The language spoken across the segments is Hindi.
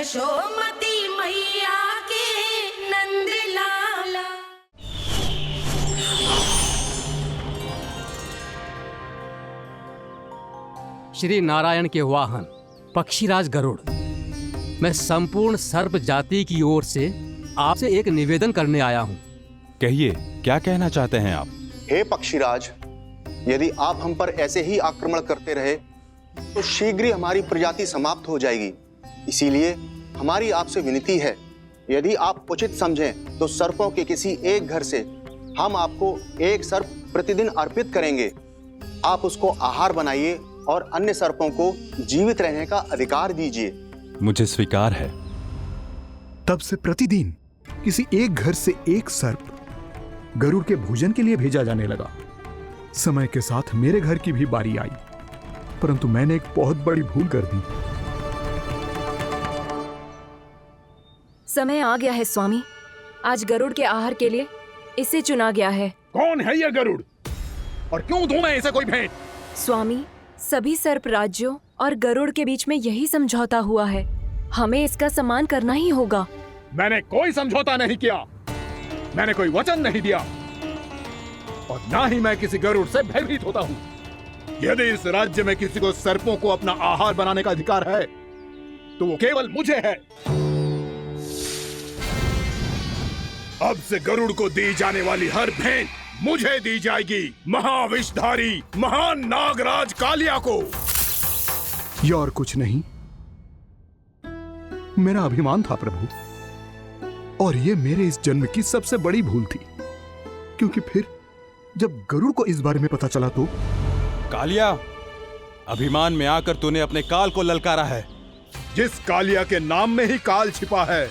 यशोमती मैया के नंद लाला। श्री नारायण के वाहन पक्षीराज गरुड़, मैं संपूर्ण सर्प जाति की ओर से आपसे एक निवेदन करने आया हूँ। कहिए, क्या कहना चाहते हैं आप? हे पक्षीराज, यदि आप हम पर ऐसे ही आक्रमण करते रहे तो शीघ्र ही हमारी प्रजाति समाप्त हो जाएगी। इसीलिए हमारी आपसे विनती है, यदि आप उचित समझें तो सर्पों के किसी एक घर से हम आपको एक सर्प प्रतिदिन अर्पित करेंगे। आप उसको आहार बनाइए और अन्य सर्पों को जीवित रहने का अधिकार दीजिए। मुझे स्वीकार है। तब से प्रतिदिन किसी एक घर से एक सर्प गरुड़ के भोजन के लिए भेजा जाने लगा। समय के साथ मेरे घर की भी बारी आई, परंतु मैंने एक बहुत बड़ी भूल कर दी। समय आ गया है स्वामी, आज गरुड़ के आहार के लिए इसे चुना गया है। कौन है यह गरुड़ और क्यों दूं मैं इसे कोई भेंट? स्वामी, सभी सर्प राज्यों और गरुड़ के बीच में यही समझौता हुआ है, हमें इसका सम्मान करना ही होगा। मैंने कोई समझौता नहीं किया, मैंने कोई वचन नहीं दिया और ना ही मैं किसी गरुड़ से भयभीत होता हूँ। यदि इस राज्य में किसी को सर्पों को अपना आहार बनाने का अधिकार है तो वो केवल मुझे है। अब से गरुड़ को दी जाने वाली हर भेंट मुझे दी जाएगी, महाविषधारी महान नागराज कालिया को। यह और कुछ नहीं, मेरा अभिमान था प्रभु, और यह मेरे इस जन्म की सबसे बड़ी भूल थी, क्योंकि फिर जब गरुड़ को इस बारे में पता चला तो। कालिया, अभिमान में आकर तूने अपने काल को ललकारा है। जिस कालिया के नाम में ही काल छिपा है,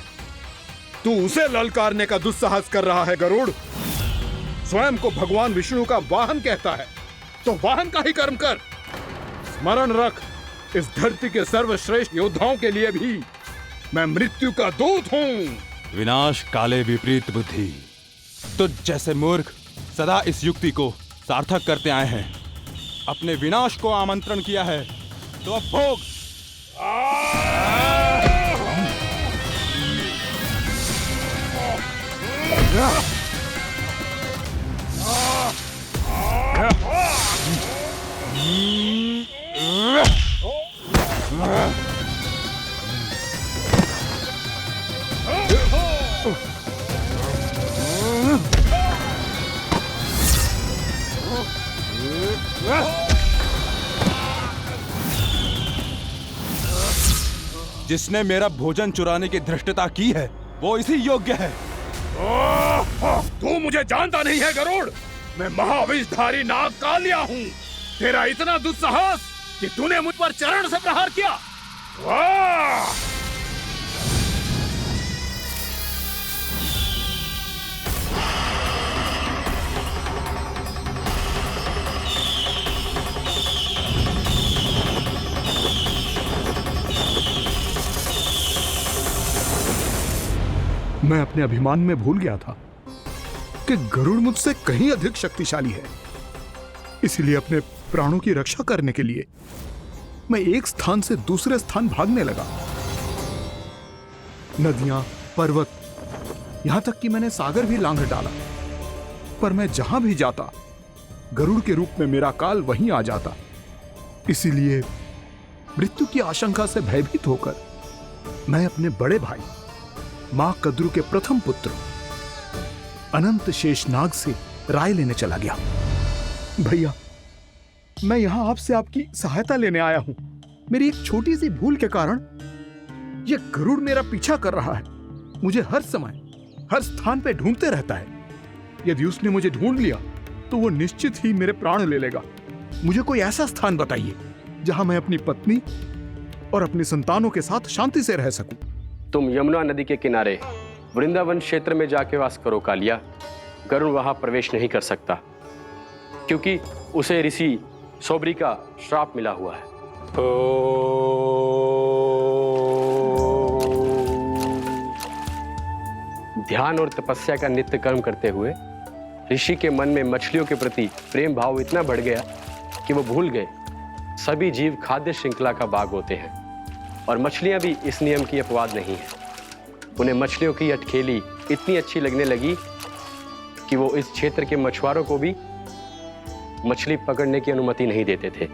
तू उसे ललकारने का दुस्साहस कर रहा है गरुड़। स्वयं को भगवान विष्णु का वाहन कहता है तो वाहन का ही कर्म कर। स्मरण रख, इस धरती के सर्वश्रेष्ठ योद्धाओं के लिए भी मैं मृत्यु का दूत हूँ। विनाश काले विपरीत बुद्धि। तुझ जैसे मूर्ख सदा इस युक्ति को सार्थक करते आए हैं। अपने विनाश को आमंत्रण किया है तो अब भोग। जिसने मेरा भोजन चुराने की धृष्टता की है वो इसी योग्य है। तू मुझे जानता नहीं है गरुड़, मैं महाविषधारी नाग कालिया हूँ। तेरा इतना दुस्साहस कि तूने मुझ पर चरण से प्रहार किया। वाह! मैं अपने अभिमान में भूल गया था कि गरुड़ मुझसे कहीं अधिक शक्तिशाली है। इसलिए अपने प्राणों की रक्षा करने के लिए मैं एक स्थान से दूसरे स्थान भागने लगा। नदियां, पर्वत, यहां तक कि मैंने सागर भी लांघ डाला, पर मैं जहां भी जाता गरुड़ के रूप में मेरा काल वहीं आ जाता। इसीलिए मृत्यु की आशंका से भयभीत होकर मैं अपने बड़े भाई मां कद्रु के प्रथम पुत्र अनंत शेषनाग से राय लेने चला गया। भैया, मैं यहां आपसे आपकी सहायता लेने आया हूं। मेरी एक छोटी सी भूल के कारण यह गरुड़ मेरा पीछा कर रहा है। मुझे हर समय हर स्थान पे ढूंढते रहता है। यदि उसने मुझे ढूंढ लिया तो वो निश्चित ही मेरे प्राण ले लेगा। मुझे कोई ऐसा स्थान बताइए जहां मैं अपनी पत्नी और अपनी संतानों के साथ शांति से रह सकूं। तुम यमुना नदी के किनारे वृंदावन क्षेत्र में जाके वास करो कालिया। गरुड़ वहां प्रवेश नहीं कर सकता क्योंकि उसे ऋषि सोबरी का श्राप मिला हुआ है। ध्यान और तपस्या का नित्य कर्म करते हुए ऋषि के मन में मछलियों के प्रति प्रेम भाव इतना बढ़ गया कि वो भूल गए सभी जीव खाद्य श्रृंखला का भाग होते हैं और मछलियां भी इस नियम की अपवाद नहीं है। उन्हें मछलियों की अटखेली इतनी अच्छी लगने लगी कि वो इस क्षेत्र के मछुआरों को भी मछली पकड़ने की अनुमति नहीं देते थे।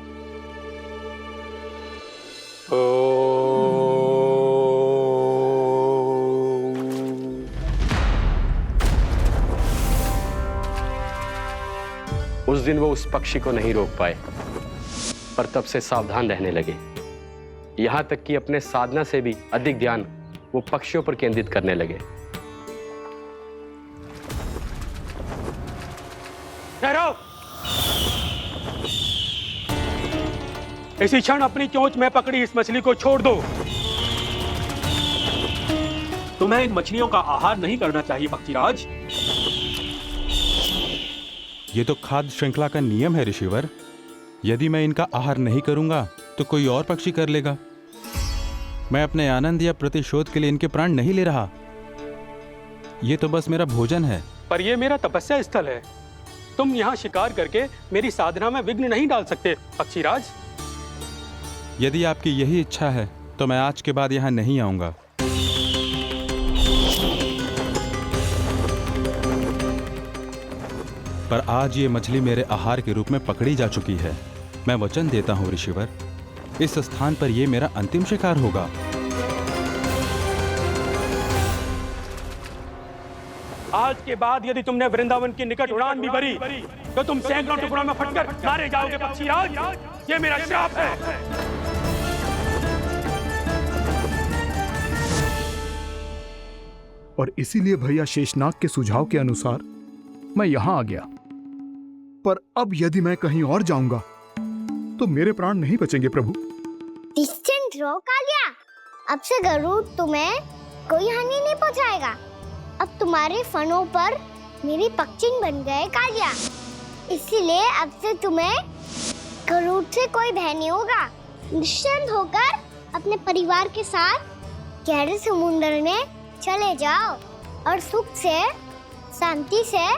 उस दिन वो उस पक्षी को नहीं रोक पाए, पर तब से सावधान रहने लगे। यहां तक कि अपने साधना से भी अधिक ध्यान वो पक्षियों पर केंद्रित करने लगे। ठहरो! इसी क्षण अपनी चोंच में पकड़ी इस मछली को छोड़ दो। तुम्हें इन मछलियों का आहार नहीं करना चाहिए पक्षीराज। ये तो खाद्य श्रृंखला का नियम है ऋषिवर। यदि मैं इनका आहार नहीं करूंगा तो कोई और पक्षी कर लेगा। मैं अपने आनंद या प्रतिशोध के लिए इनके प्राण नहीं ले रहा। ये तो बस मेरा भोजन है। पर यह मेरा तपस्या स्थल है। तुम यहाँ शिकार करके मेरी साधना में विघ्न नहीं डाल सकते पक्षीराज। यदि आपकी यही इच्छा है तो मैं आज के बाद यहाँ नहीं आऊंगा। पर आज ये मछली मेरे आहार के रूप में पकड़ी जा चुकी है। मैं वचन देता हूँ ऋषिवर, इस स्थान पर यह मेरा अंतिम शिकार होगा। आज के बाद यदि तुमने वृंदावन की निकट उड़ान भी भरी तो तुम सैकड़ों टुकड़ों में फटकर मारे जाओगे पक्षीराज। ये मेरा श्राप है। और इसीलिए भैया शेषनाग के सुझाव के अनुसार मैं यहां आ गया। पर अब यदि मैं कहीं और जाऊंगा तो मेरे प्राण नहीं बचेंगे प्रभु। निश्चिंत रहो कालिया, अब से गरुड़ तुम्हें कोई हानि नहीं पहुंचाएगा। अब तुम्हारे फनों पर मेरी पक्षिंग बन गए कालिया, इसीलिए अब से तुम्हें गरुड़ से कोई भय नहीं होगा। निश्चिंत होकर अपने परिवार के साथ गहरे समुद्र में चले जाओ और सुख से शांति से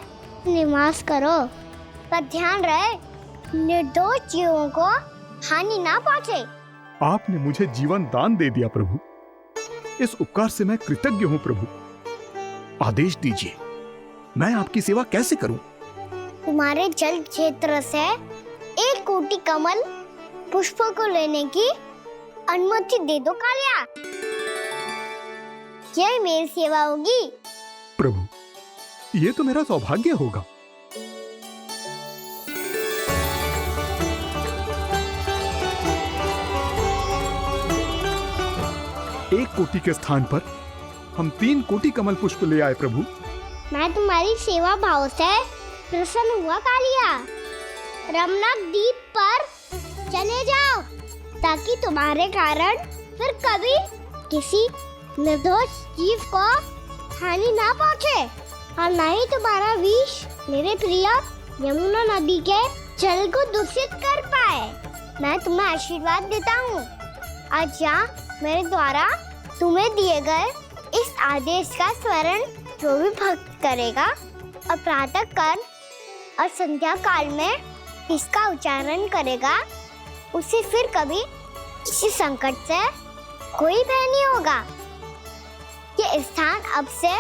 निवास करो। पर ध्यान रहे निर्दोष जीवों को हानि ना पहुंचे। आपने मुझे जीवन दान दे दिया प्रभु, इस उपकार से मैं कृतज्ञ हूँ प्रभु। आदेश दीजिए, मैं आपकी सेवा कैसे करूं? तुम्हारे जल क्षेत्र से 1 कोटि कमल पुष्पों को लेने की अनुमति दे दो कालिया। यह मेरी सेवा होगी। प्रभु, ये तो मेरा सौभाग्य होगा। एक कोटि के स्थान पर हम 3 कोटि कमल पुष्प ले आए प्रभु। मैं तुम्हारी सेवा भाव से प्रसन्न हुआ कालिया। रमनाक द्वीप पर चले जाओ ताकि तुम्हारे कारण फिर कभी किसी निर्दोष जीव को हानि ना पहुंचे और न ही तुम्हारा विष मेरे प्रिय यमुना नदी के जल को दूषित कर पाए। मैं तुम्हें आशीर्वाद देता हूँ। आज यहाँ मेरे द्वारा तुम्हें दिए गए इस आदेश का स्मरण जो भी भक्त करेगा और प्रातः काल और संध्या काल में इसका उच्चारण करेगा, उसे फिर कभी किसी संकट से कोई भय नहीं होगा। ये स्थान अब से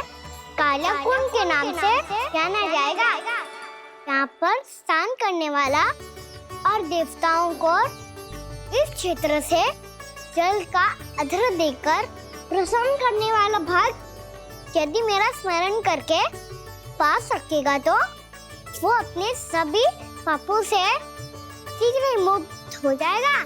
कालिया कुंड के नाम से जाना जाएगा। यहाँ पर स्नान करने वाला और देवताओं को इस क्षेत्र से जल का अधर देकर प्रसन्न करने वाला भक्त यदि मेरा स्मरण करके पास रखेगा तो वो अपने सभी पापों से शीघ्र ही मुक्त हो जाएगा।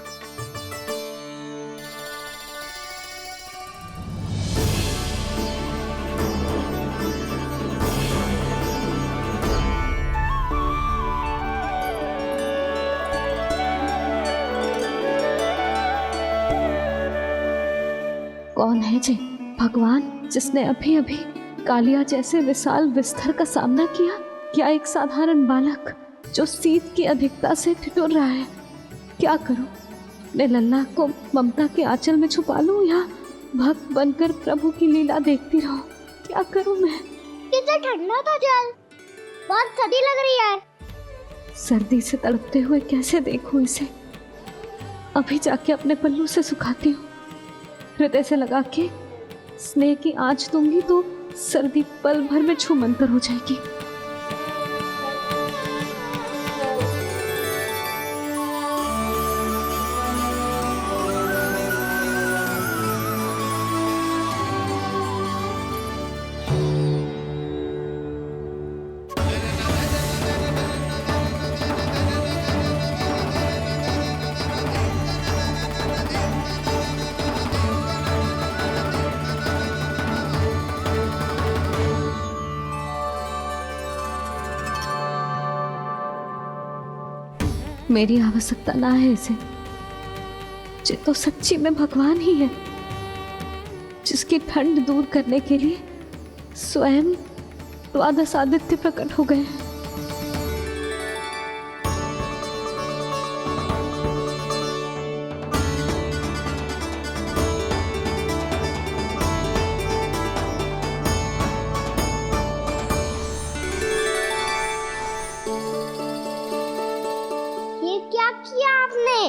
कौन है जी भगवान जिसने अभी अभी कालिया जैसे विशाल विस्तर का सामना किया? क्या एक साधारण बालक जो शीत की अधिकता से ठिठुर रहा है? क्या करूं? मैं लल्ला को ममता के आंचल में छुपा लूं या भक्त बनकर प्रभु की लीला देखती रहूं? क्या करूं मैं? कितना ठंडा था जल, बहुत सर्दी लग रही है। सर्दी से तड़पते हुए कैसे देखूं इसे? अभी जाके अपने पल्लू से सुखाती हूँ। हृदय से लगा के स्नेह की आंच दूंगी तो सर्दी पल भर में छूमंतर हो जाएगी। मेरी आवश्यकता ना है इसे, ये तो सच्ची में भगवान ही है, जिसकी ठंड दूर करने के लिए स्वयं द्वादश आदित्य प्रकट हो गए। क्या किया आपने?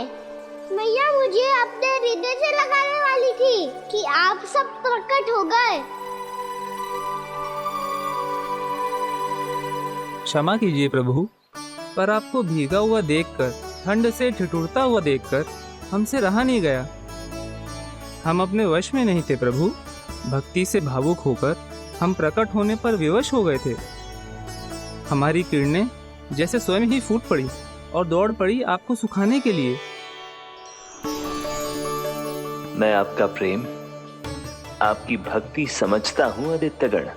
मैया मुझे अपने हृदय से लगाने वाली थी कि आप सब प्रकट हो गए। क्षमा कीजिए प्रभु, पर आपको भीगा हुआ देखकर, ठंड से ठिठुरता हुआ देखकर हमसे रहा नहीं गया। हम अपने वश में नहीं थे प्रभु। भक्ति से भावुक होकर हम प्रकट होने पर विवश हो गए थे। हमारी किरणें जैसे स्वयं ही फूट पड़ी और दौड़ पड़ी आपको सुखाने के लिए। मैं आपका प्रेम, आपकी भक्ति समझता हूं आदित्यगण,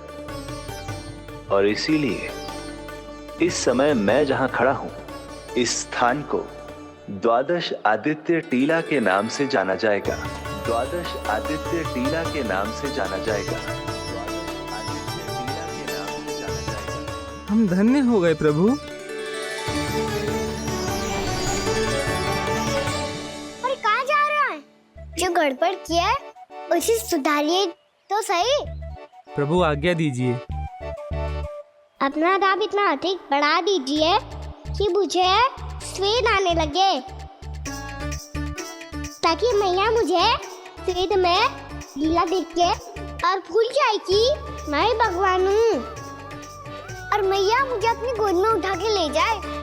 और इसीलिए इस समय मैं जहां खड़ा हूं, इस स्थान को द्वादश आदित्य टीला के नाम से जाना जाएगा। द्वादश आदित्य टीला के नाम से जाना जाएगा। आदित्य टीला के नाम से जाना जाएगा। हम धन्य हो गए प्रभु। जो गड़बड़ किया है उसे सुधारिए तो सही। प्रभु आज्ञा दीजिए। अपना दाब इतना अधिक बढ़ा दीजिए कि मुझे स्वेद आने लगे, ताकि मैया मुझे स्वेद में लीला देख के और भूल जाए कि मैं ही भगवान हूँ, और मैया मुझे अपनी गोद में उठा के ले जाए।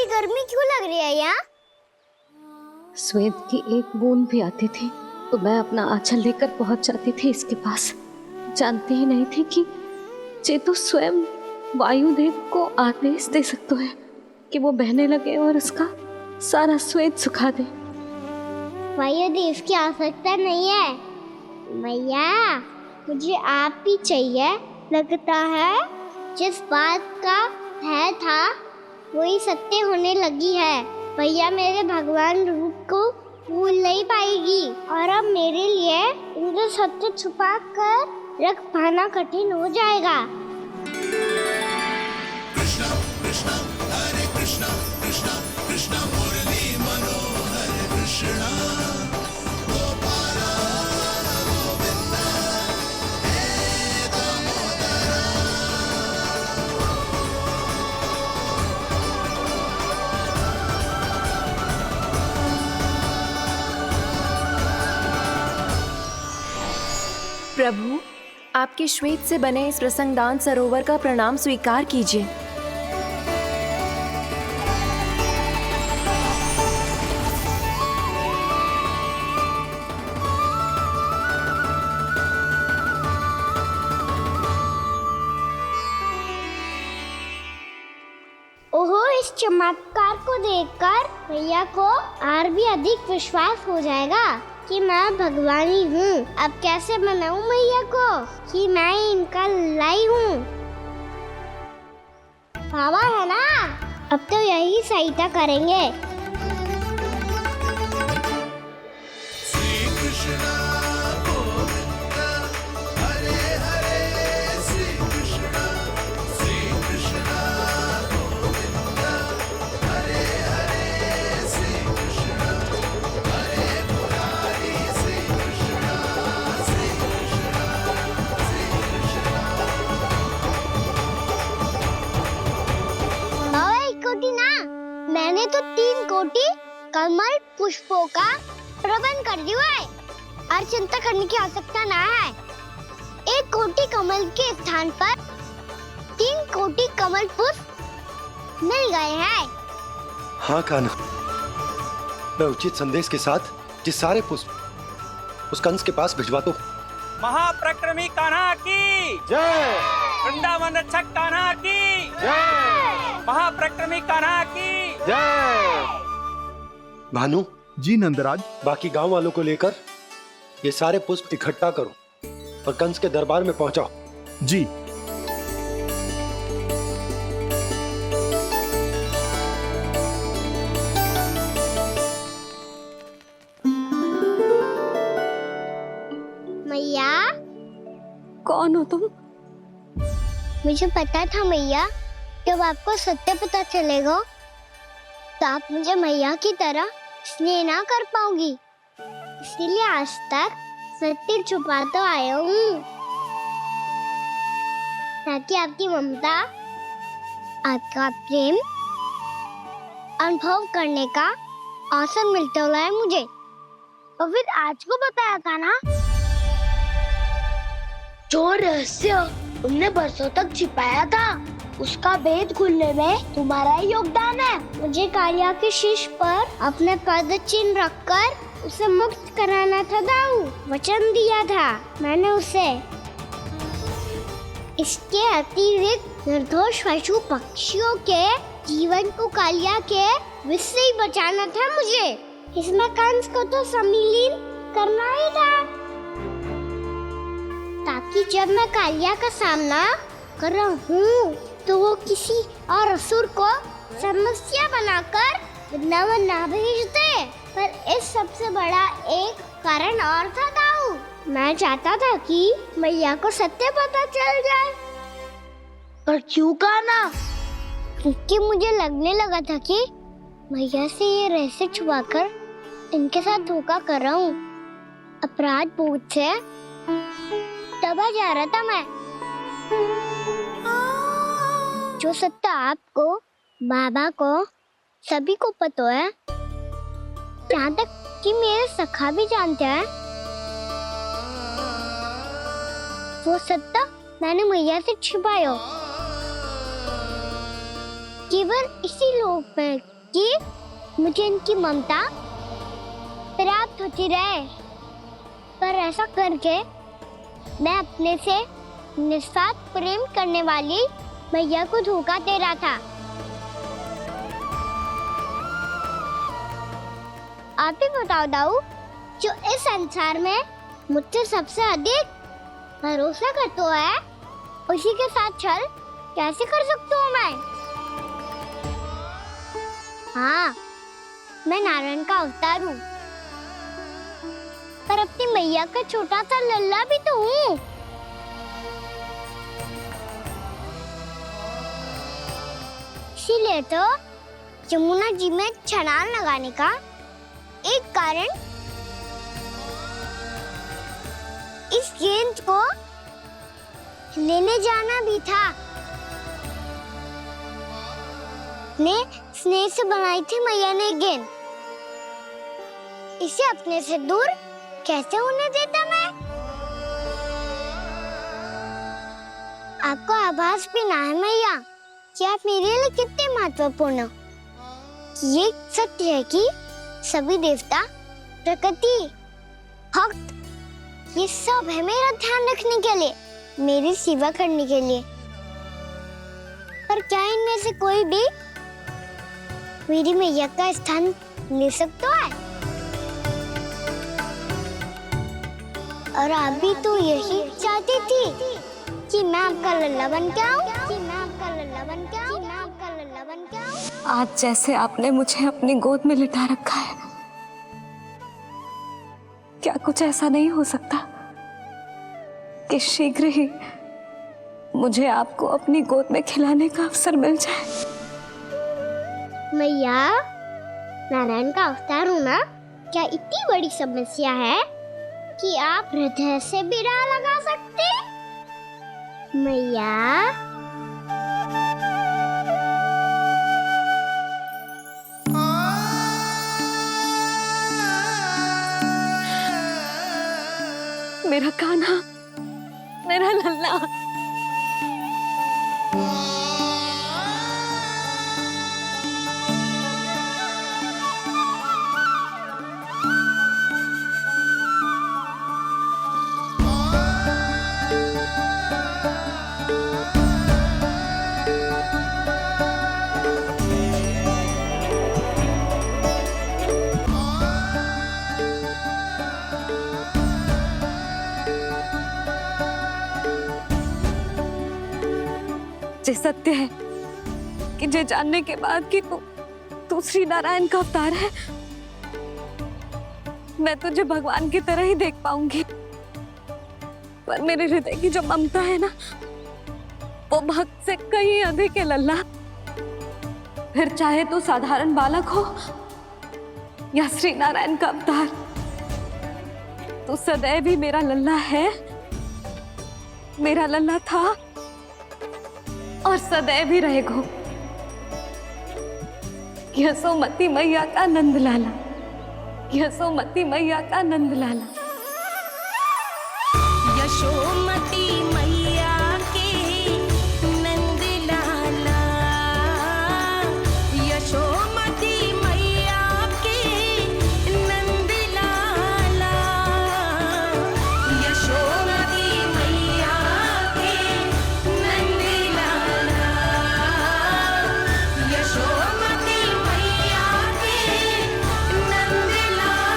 गर्मी क्यों लग रही है यहाँ? स्वेद की एक बूंद भी आती थी तो मैं अपना आंचल लेकर पहुंच जाती थी इसके पास। जानती ही नहीं थी कि ये तो स्वयं वायुदेव को आदेश दे सकते हैं कि वो बहने लगे और उसका सारा स्वेद सुखा दे। वायुदेव की आवश्यकता नहीं है मैया, मुझे आप ही चाहिए। लगता है जिस बात का भय था वही सत्य होने लगी है। भैया मेरे भगवान रूप को भूल नहीं पाएगी, और अब मेरे लिए उनका सत्य छुपा कर रख पाना कठिन हो जाएगा। कृष्णा कृष्णा हरे कृष्णा कृष्णा कृष्णा मुरली मनोहर कृष्णा गोपाला गोविंदा हे दामोदरा। प्रभु, आपके श्वेत से बने इस प्रसंगदान सरोवर का प्रणाम स्वीकार कीजिए। ओहो, इस चमत्कार को देखकर भैया को और भी अधिक विश्वास हो जाएगा कि मैं भगवान ही हूँ। अब कैसे मनाऊं मैया को कि मैं इनका लाई हूँ। बाबा है ना, अब तो यही सहायता करेंगे। श्री कृष्णा गोविंदा हरे कोटि कमल पुष्पों का प्रबंध कर दिया है और चिंता करने की आवश्यकता ना है। 1 कोटि कमल के स्थान पर 3 कोटि कमल पुष्प मिल गए हैं। हाँ कान्हा, मैं उचित संदेश के साथ ये सारे पुष्प उस कंस के पास भिजवा दो। महाप्रक्रमी कान्हा की जय। वृंदावन रक्षक कान्हा की जय। महाप्रक्रमी कान्हा की जय। भानु जी नंदराज। बाकी गांव वालों को लेकर ये सारे पुष्प इकट्ठा करो और कंस के दरबार में पहुंचाओ। जी। मैया। कौन हो तुम? मुझे पता था मैया, जब आपको सत्य पता चलेगा तो आप मुझे मैया की तरह स्नेह ना कर पाओगी, इसीलिए आज तक सत्य छुपाता आया हूँ, ताकि आपकी ममता, आपका प्रेम अनुभव करने का अवसर मिलता है मुझे। और फिर आज को बताया था ना, जो रहस्य तुमने बरसों तक छिपाया था, उसका भेद खुलने में तुम्हारा ही योगदान है। मुझे कालिया के शीश पर अपने पद चिन्ह रखकर उसे मुक्त कराना था दाऊ, वचन दिया था मैंने उसे। इसके अतिरिक्त निर्दोष पशु पक्षियों के जीवन को कालिया के विष से ही बचाना था मुझे। इसमें कंस को तो सम्मिलित करना ही था, ताकि जब मैं कालिया का सामना कर रहा हूँ तो वो किसी और असुर को समस्या बनाकर वृंदावन ना भेज दे। पर इस सबसे बड़ा एक कारण और था दाऊ, मैं चाहता था कि मैया को सत्य पता चल जाए। पर क्यों कहा ना? क्योंकि मुझे लगने लगा था कि मैया से ये रहस्य छुपाकर इनके साथ धोखा कर रहा हूँ। अपराध बोध से दबा जा रहा था मैं। जो सत्य आपको, बाबा को, सभी को पता है, यहाँ तक कि मेरे सखा भी जानते हैं, वो सत्य मैंने मैया से छिपाया केवल इसी लोक में कि मुझे इनकी ममता प्राप्त होती रहे। पर ऐसा करके मैं अपने से निस्वार्थ प्रेम करने वाली मैया को धोखा दे रहा था। आप ही बताओ दाऊ, जो इस संसार में मुझसे सबसे अधिक भरोसा करता है, उसी के साथ छल कैसे कर सकता हूँ मैं? हाँ, मैं नारायण का अवतार हूँ, पर अपनी मैया का छोटा सा लल्ला भी तो हूँ। इसीलिए तो यमुना जी में छलांग लगाने का एक कारण इस गेंद को लेने जाना भी था। स्नेह से बनाई थी मैया ने गेंद, इसे अपने से दूर कैसे होने देता मैं? आपको आभास भी ना है मैया कि आप मेरे लिए कितने महत्वपूर्ण हो। ये सत्य है कि सभी देवता, प्रकृति, भक्त, ये सब है मेरा ध्यान रखने के लिए, मेरी सेवा करने के लिए। पर क्या इनमें से कोई भी मेरी मैया का स्थान ले सकता है? और आप भी तो यही चाहती थी कि मैं आपका लल्ला बन के आऊं, आज जैसे आपने मुझे अपनी गोद में लिटा रखा है, क्या कुछ ऐसा नहीं हो सकता कि शीघ्र ही मुझे आपको अपनी गोद में खिलाने का अवसर मिल जाए? मैया, नारायण का अवतार होना क्या इतनी बड़ी समस्या है कि आप हृदय से भी राह लगा सकते? मैया, कान्हा, मेरा लल्ला। जे सत्य है कि जे जानने के बाद कि तू श्री नारायण का अवतार है, मैं तुझे भगवान की तरह ही देख पाऊंगी। पर मेरे हृदय की जो ममता है ना, वो भक्त से कहीं अधिक है लल्ला। फिर चाहे तू साधारण बालक हो या श्री नारायण का अवतार, तू सदैव ही मेरा लल्ला है, मेरा लल्ला था और सदैव ही रहेगा। यशोमती मैया का नंद लाला, यशोमती मैया का नंद लाला। यशोमती मैया के नंद लाला, यशोमती मैया के नंद लाला, यशोमती मैया के नंद लाला, यशोमती मैया के नंद लाला।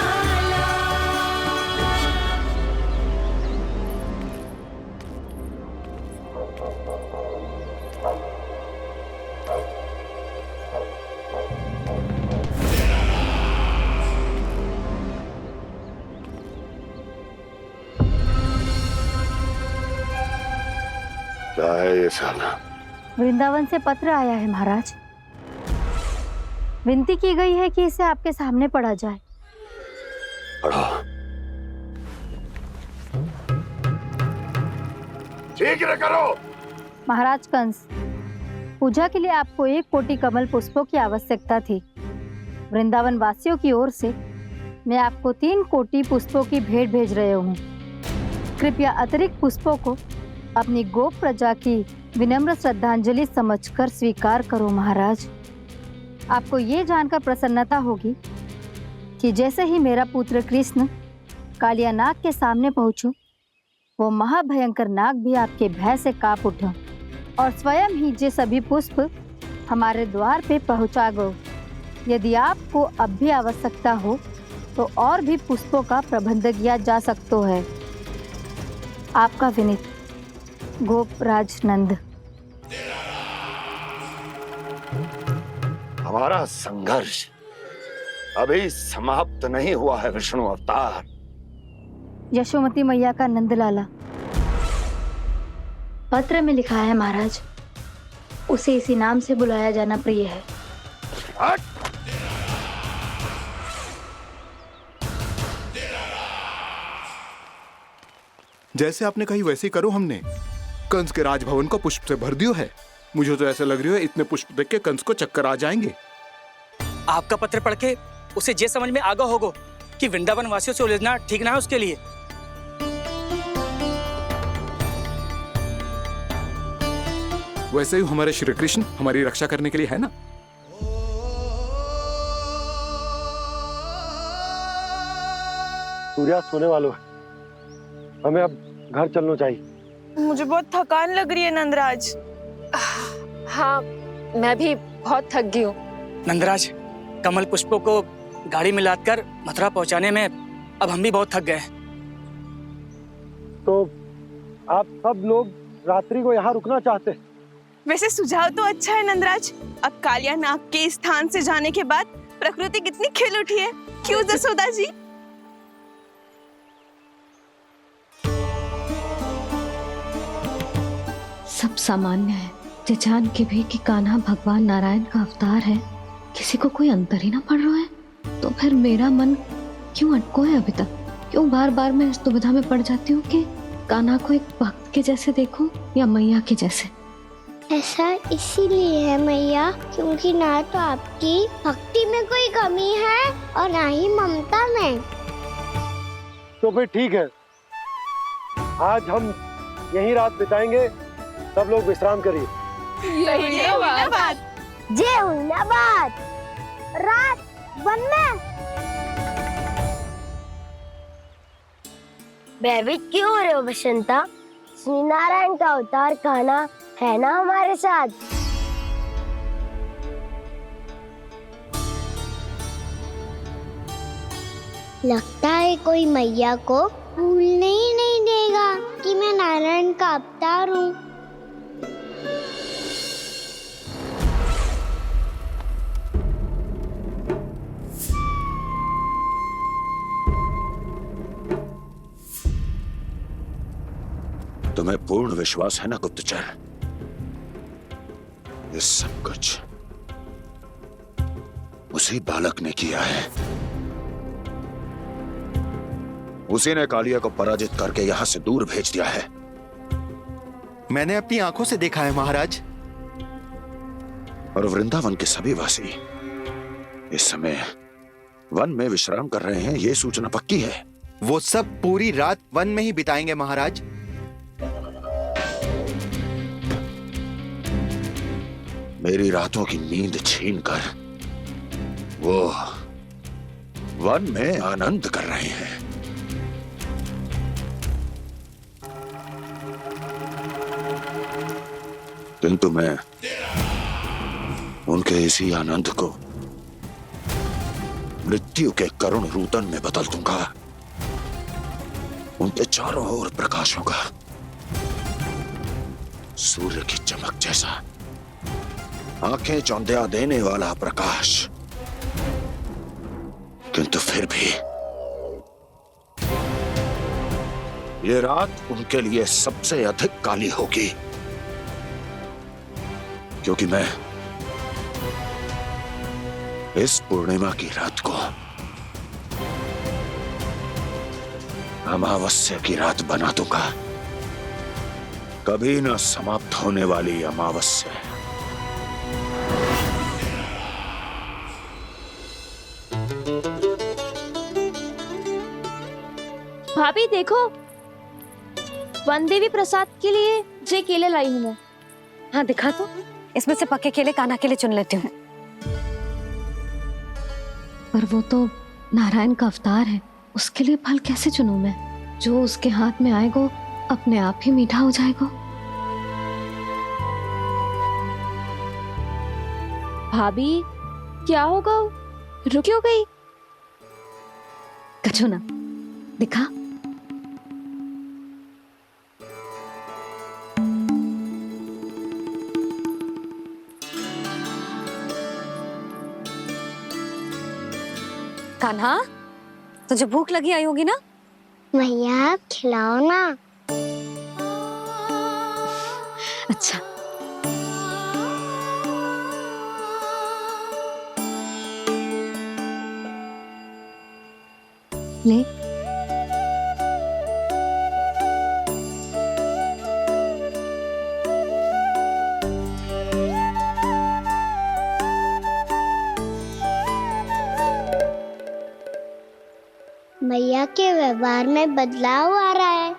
क्या है ये साला? वृंदावन से पत्र आया है महाराज। विनती की गई है कि इसे आपके सामने पढ़ा जाए। पढ़ो। शीघ्र करो। महाराज कंस, पूजा के लिए आपको 1 कोटि कमल पुष्पों की आवश्यकता थी। वृंदावन वासियों की ओर से मैं आपको 3 कोटि पुष्पों की भेंट भेज रहे हूँ। कृपया अतिरिक्त पुष्पों को अपनी गोप प्रजा की विनम्र श्रद्धांजलि समझकर स्वीकार करो महाराज। आपको ये जानकर प्रसन्नता होगी कि जैसे ही मेरा पुत्र कृष्ण कालिया नाग के सामने पहुंचो, वो महाभयंकर नाग भी आपके भय से कांप उठा और स्वयं ही जे सभी पुष्प हमारे द्वार पे पहुंचा गो। यदि आपको अब भी आवश्यकता हो तो और भी पुष्पों का प्रबंध किया जा सकता है। आपका विनीत गोपराज नंद। हमारा संघर्ष अभी समाप्त नहीं हुआ है विष्णु अवतार। यशोमती मैया का नंदलाला। पत्र में लिखा है महाराज, उसे इसी नाम से बुलाया जाना प्रिय है। जैसे आपने कही वैसे ही करो। हमने कंस के राजभवन को पुष्प से भर दियो है। मुझे तो ऐसा लग रही है इतने पुष्प देख के कंस को चक्कर आ जाएंगे। आपका पत्र पढ़ के उसे ये समझ में आगा होगा कि वृंदावन वासियों से उलझना ठीक ना है उसके लिए। वैसे ही हमारे श्री कृष्ण हमारी रक्षा करने के लिए है ना। सूर्यास्त होने वाला है, हमें अब घर चलना चाहिए। मुझे बहुत थकान लग रही है नंदराज। हाँ, मैं भी बहुत थक गई हूँ। नंदराज, कमल पुष्पों को गाड़ी में लादकर मथुरा पहुंचाने में अब हम भी बहुत थक गए। तो आप सब लोग रात्रि को यहाँ रुकना चाहते हैं? वैसे सुझाव तो अच्छा है नंदराज। अब कालिया नाग के स्थान से जाने के बाद प्रकृति कितनी खिल उठी है, क्यों जसोदा जी? सब सामान्य है। जे जान के भी कि कान्हा भगवान नारायण का अवतार है, किसी को कोई अंतर ही ना पड़ रहा है, तो फिर मेरा मन क्यों अटको है अभी तक? क्यों बार बार मैं इस दुविधा में पड़ जाती हूँ कि कान्हा को एक भक्त के जैसे देखूं या मैया के जैसे? ऐसा इसीलिए है मैया क्योंकि ना तो आपकी भक्ति में कोई कमी है और ना ही ममता में। तो फिर ठीक है, आज हम यहीं रात बिताएंगे। सब लोग विश्राम करिए। सही है हुई ना बात। जे हुई ना बात। रात वन में भयभीत क्यों हो रहे हो बसंता? श्री नारायण का अवतार कहना है ना हमारे साथ। लगता है कोई मैया को भूलने ही नहीं देगा कि मैं नारायण का अवतार हूँ। तुम्हें पूर्ण विश्वास है ना गुप्तचर? ये सब कुछ उसी बालक ने किया है। उसी ने कालिया को पराजित करके यहां से दूर भेज दिया है। मैंने अपनी आंखों से देखा है महाराज। और वृंदावन के सभी वासी इस समय वन में विश्राम कर रहे हैं, ये सूचना पक्की है। वो सब पूरी रात वन में ही बिताएंगे महाराज। मेरी रातों की नींद छीनकर वो वन में आनंद कर रहे हैं। किंतु मैं उनके इसी आनंद को मृत्यु के करुण रूतन में बदल दूंगा। उनके चारों ओर प्रकाश होगा, सूर्य की चमक जैसा, आंखें चौंधिया देने वाला प्रकाश। किंतु फिर भी ये रात उनके लिए सबसे अधिक काली होगी, क्योंकि मैं इस पूर्णिमा की रात को अमावस्या की रात बना दूंगा। कभी न समाप्त होने वाली अमावस्या। भाभी देखो, वन देवी प्रसाद के लिए जे केले लाई हूँ मैं। हाँ दिखा तो, इसमें से पक्के केले कान्हा के लिए चुन लेती हूँ। पर वो तो नारायण का अवतार है, उसके लिए फल कैसे चुनूं मैं? जो उसके हाथ में आएगा अपने आप ही मीठा हो जाएगा। भाभी क्या होगा? रुक क्यों गई? कछू ना दिखा। कान्हा, तुझे भूख लगी आई होगी ना? भैया खिलाओ ना। अच्छा ले। भैया के व्यवहार में बदलाव आ रहा है।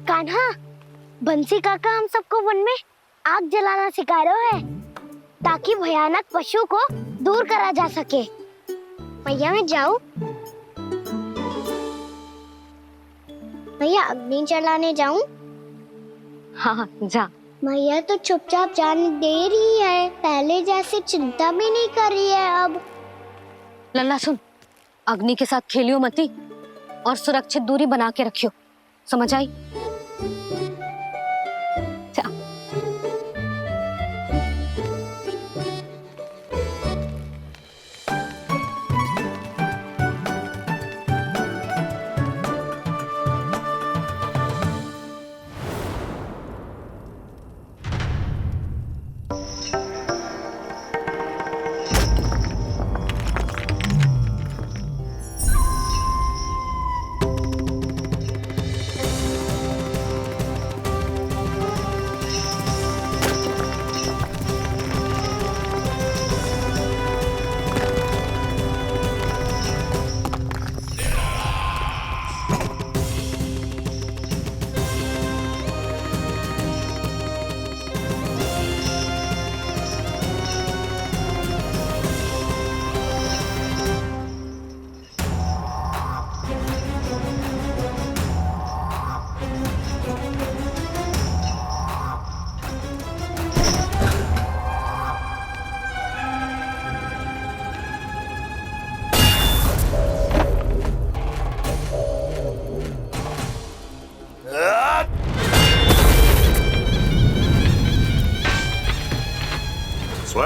कान्हा, बंसी काका हम सबको वन में आग जलाना सिखा रहे हैं ताकि भयानक पशु को दूर करा जा सके। भैया मैं जाऊं? भैया अग्नि जलाने जाऊं? हाँ जा। भैया तो चुपचाप जाने दे रही है, पहले जैसे चिंता भी नहीं कर रही है अब। लल्ला सुन, अग्नि के साथ खेलियो मती और सुरक्षित दूरी बना के रखियो, समझ आई? जा।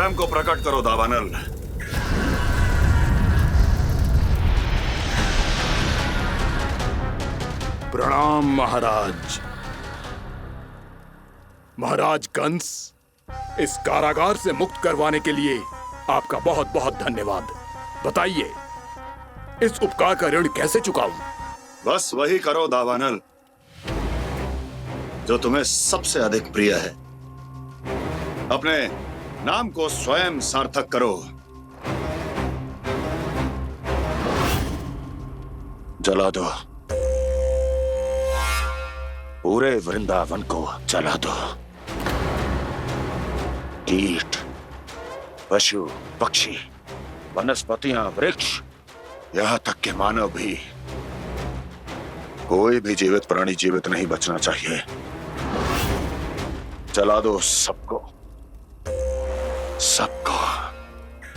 स्वयं को प्रकट करो दावानल। प्रणाम महाराज। महाराज कंस, इस कारागार से मुक्त करवाने के लिए आपका बहुत बहुत धन्यवाद। बताइए, इस उपकार का ऋण कैसे चुकाऊं? बस वही करो दावानल जो तुम्हें सबसे अधिक प्रिय है। अपने नाम को स्वयं सार्थक करो। जला दो, पूरे वृंदावन को जला दो। कीट, पशु, पक्षी, वनस्पतियां, वृक्ष, यहां तक के मानव भी, कोई भी जीवित प्राणी जीवित नहीं बचना चाहिए। जला दो सबको, सबको।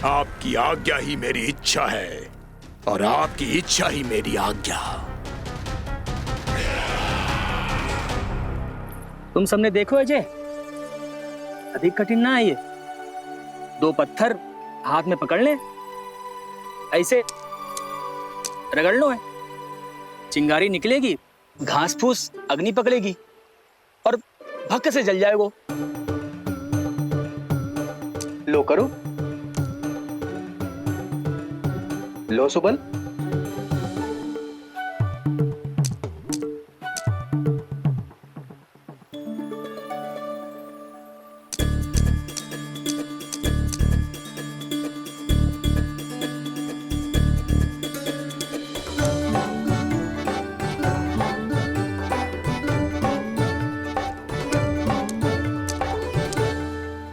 आपकी आज्ञा ही मेरी इच्छा है और आपकी इच्छा ही मेरी आज्ञा। तुम सबने देखो अजय, अधिक कठिन ना है ये। 2 पत्थर हाथ में पकड़ ले, ऐसे रगड़ लो है, चिंगारी निकलेगी, घास फूस अग्नि पकड़ेगी और भक्क से जल जाए वो। लो करो, लो सुबल।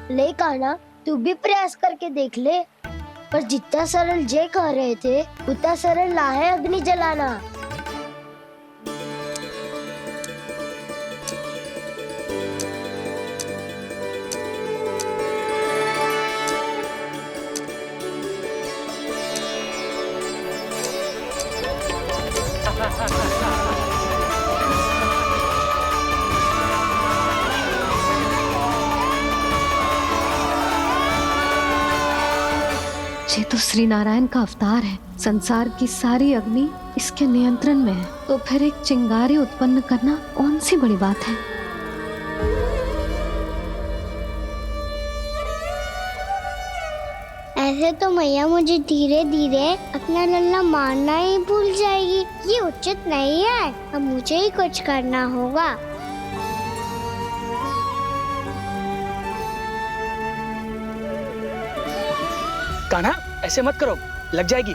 ले कान्हा, तू भी प्रयास करके देख ले। पर जितना सरल जय कह रहे थे उतना सरल ना है अग्नि जलाना। ये तो श्री नारायण का अवतार है। संसार की सारी अग्नि इसके नियंत्रण में है, तो फिर एक चिंगारी उत्पन्न करना कौन सी बड़ी बात है। ऐसे तो मैया मुझे धीरे धीरे अपना लल्ला मारना ही भूल जाएगी। ये उचित नहीं है, अब मुझे ही कुछ करना होगा। कान्हा, ऐसे मत करो, लग जाएगी।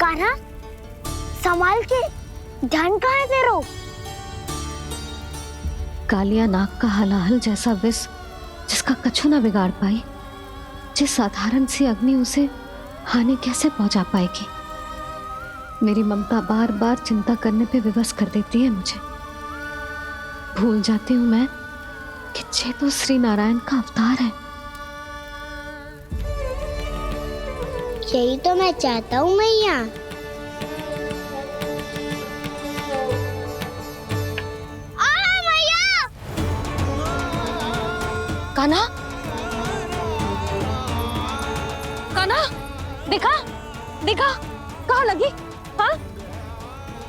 कान्हा, संभाल के, ध्यान कहाँ है तेरो? कालिया नाग का हलाहल जैसा विष जिसका कछु ना बिगाड़ पाई, जिस साधारण सी अग्नि उसे हानि कैसे पहुंचा पाएगी। मेरी ममता बार बार चिंता करने पे विवश कर देती है मुझे। भूल जाती हूँ मैं कि ये तो श्री नारायण का अवतार है। यही तो मैं चाहता हूँ मैया। कान्हा, कान्हा, दिखा, दिखा, कहाँ लगी? हाँ,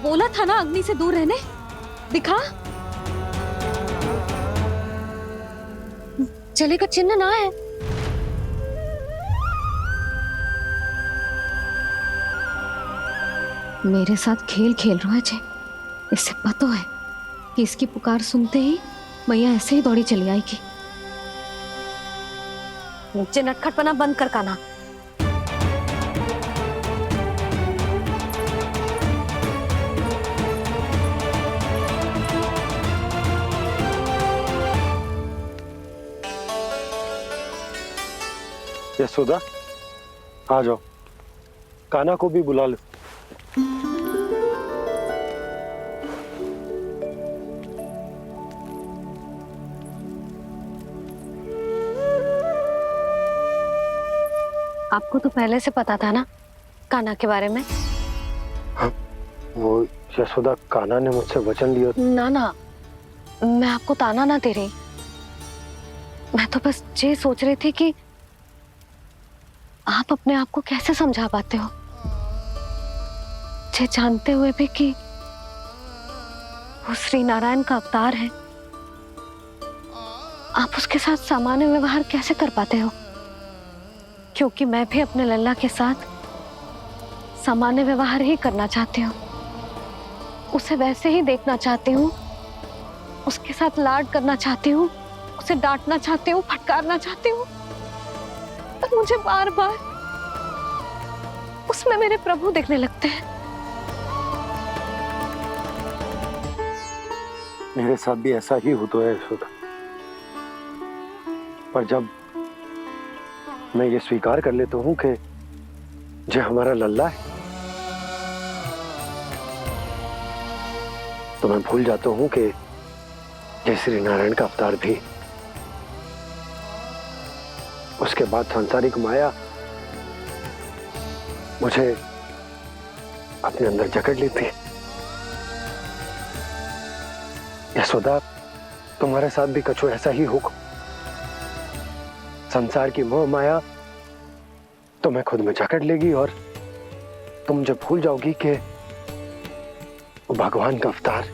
बोला था ना अग्नि से दूर रहने। दिखा, जले का चिन्ह ना है। मेरे साथ खेल खेल रहा है जे। इससे पता है कि इसकी पुकार सुनते ही मैया ऐसे ही दौड़ी चली आएगी। नीचे नटखटपना बंद कर कान्हा। यशोदा, आ जाओ, कान्हा को भी बुला लो। आपको तो पहले से पता था ना कान्हा के बारे में? हाँ, वो यशोदा, कान्हा ने मुझसे वचन लिया। ना ना, मैं आपको ताना ना दे रही। मैं तो बस ये सोच रही थी कि आप अपने आप को कैसे समझा पाते हो, ये जानते हुए भी कि वो श्री नारायण का अवतार है। आप उसके साथ सामान्य व्यवहार कैसे कर पाते हो? क्योंकि मैं भी अपने लल्ला के साथ सामान्य व्यवहार ही करना चाहती हूँ, उसे वैसे ही देखना चाहती हूँ, उसके साथ लाड करना चाहती हूँ, उसे डांटना चाहती हूँ, फटकारना चाहती हूँ, पर मुझे बार बार उसमें मेरे प्रभु दिखने लगते हैं। मेरे साथ भी ऐसा ही होता है यशोदा, पर जब मैं ये स्वीकार कर लेता हूँ कि जो हमारा लल्ला है, तो मैं भूल जाता हूँ कि जय श्री नारायण का अवतार भी। उसके बाद सांसारिक माया मुझे अपने अंदर जकड़ लेती है। यशोदा, तुम्हारे साथ भी कछु ऐसा ही होगा। संसार की मोह माया तुम्हें खुद में जकड़ लेगी और तुम जब भूल जाओगी कि वो भगवान का अवतार।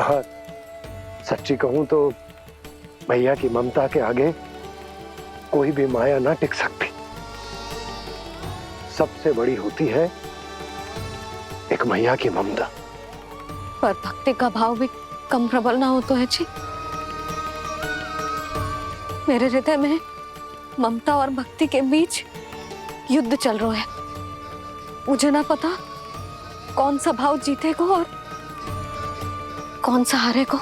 और सच्ची कहूं तो भैया की ममता के आगे कोई भी माया ना टिक सकती। सबसे बड़ी होती है एक मैया की ममता। पर भक्ति का भाव भी कम प्रबल ना हो तो है जी। मेरे हृदय में ममता और भक्ति के बीच युद्ध चल रहा है। मुझे ना पता कौन सा भाव जीतेगा और कौन सा हारेगा।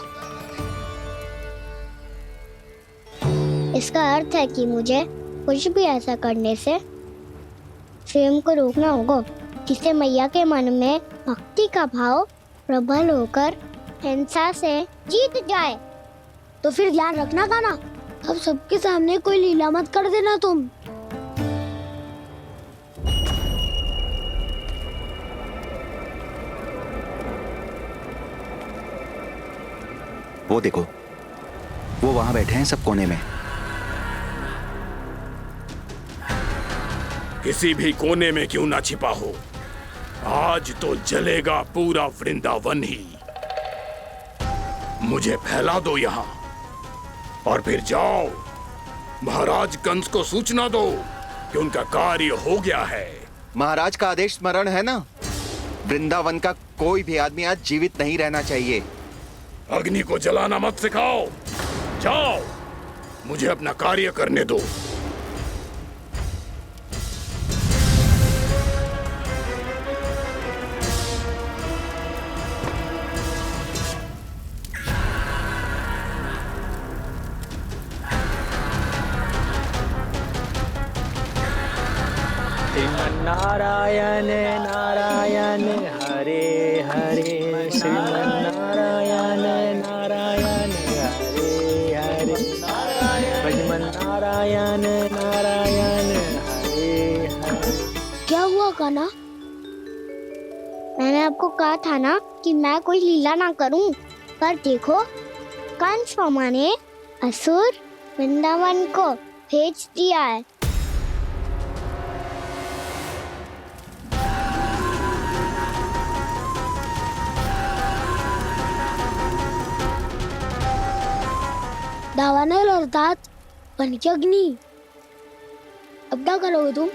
इसका अर्थ है कि मुझे कुछ भी ऐसा करने से स्वयं को रोकना होगा जिससे मैया के मन में भक्ति का भाव प्रबल होकर हिंसा से जीत जाए। तो फिर ध्यान रखना कान्हा, अब सबके सामने कोई लीला मत कर देना तुम। वो देखो, वो वहां बैठे हैं सब कोने में। किसी भी कोने में क्यों ना छिपा हो, आज तो जलेगा पूरा वृंदावन ही। मुझे फैला दो यहां और फिर जाओ महाराज कंस को सूचना दो कि उनका कार्य हो गया है। महाराज का आदेश स्मरण है ना, वृंदावन का कोई भी आदमी आज जीवित नहीं रहना चाहिए। अग्नि को जलाना मत सिखाओ, जाओ मुझे अपना कार्य करने दो। नारायण नारायण हरे हरे, श्रीमन्नारायण नारायण हरे हरे, भजमन नारायण नारायण हरे हरे। क्या हुआ कान्हा? मैंने आपको कहा था ना कि मैं कोई लीला ना करूं, पर देखो कंस मामा ने असुर वृंदावन को भेज दिया है। दावानल और दांत बन के अग्नि। अब क्या करोगे तुम?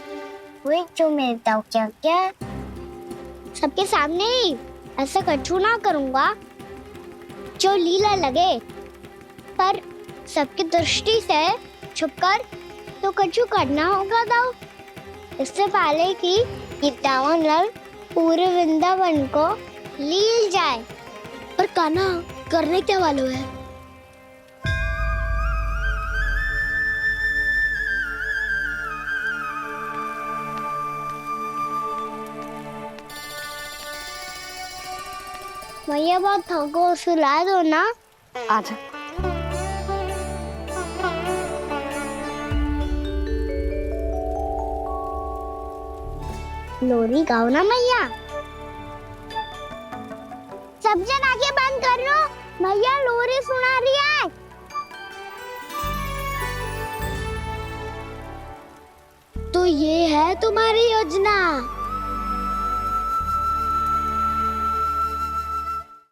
वो जो मेरे दाव क्या क्या सबके सामने ही ऐसा कछु ना करूंगा जो लीला लगे, पर सबकी दृष्टि से छुपकर तो कछु करना होगा दाव। इससे पहले कि ये दावानल पूरे वृंदावन को लील जाए। पर कान्हा करने क्या वाले है? मैया बहुत थको, सुला दो ना। आजा। लोरी गाओ ना मैया। सब जन आंखें बंद कर लो, मैया लोरी सुना रही है। तो ये है तुम्हारी योजना।